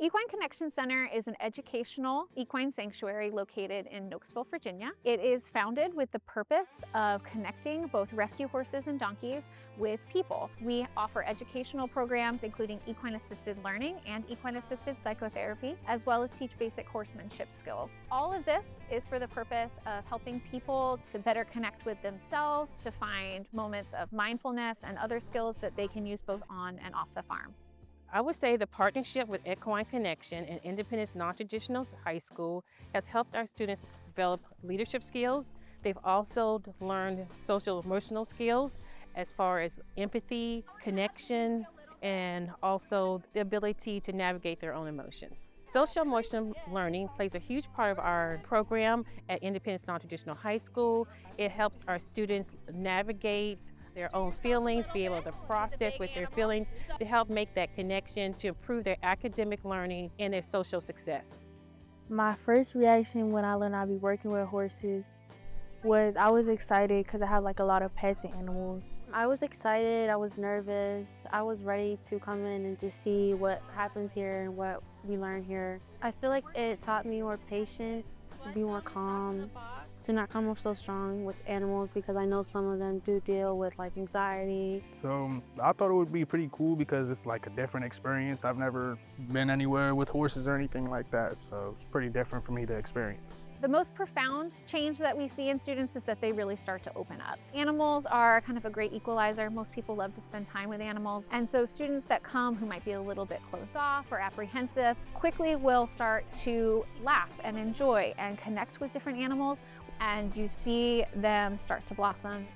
Equine Connection Center is an educational equine sanctuary located in Nokesville, Virginia. It is founded with the purpose of connecting both rescue horses and donkeys with people. We offer educational programs including equine-assisted learning and equine-assisted psychotherapy, as well as teach basic horsemanship skills. All of this is for the purpose of helping people to better connect with themselves, to find moments of mindfulness and other skills that they can use both on and off the farm. I would say the partnership with Equine Connection and Independence Nontraditional School has helped our students develop leadership skills. They've also learned social emotional skills as far as empathy, connection, and also the ability to navigate their own emotions. Social emotional learning plays a huge part of our program at Independence Nontraditional School. It helps our students navigate their own feelings, be able to process what they're feeling to help make that connection to improve their academic learning and their social success. My first reaction when I learned I'd be working with horses was I was excited because I have a lot of pets and animals. I was excited, I was nervous, I was ready to come in and just see what happens here and what we learn here. I feel like it taught me more patience, to be more calm, to not come off so strong with animals because I know some of them do deal with anxiety. So I thought it would be pretty cool because it's a different experience. I've never been anywhere with horses or anything like that, so it's pretty different for me to experience. The most profound change that we see in students is that they really start to open up. Animals are kind of a great equalizer. Most people love to spend time with animals. And so students that come who might be a little bit closed off or apprehensive quickly will start to laugh and enjoy and connect with different animals. And you see them start to blossom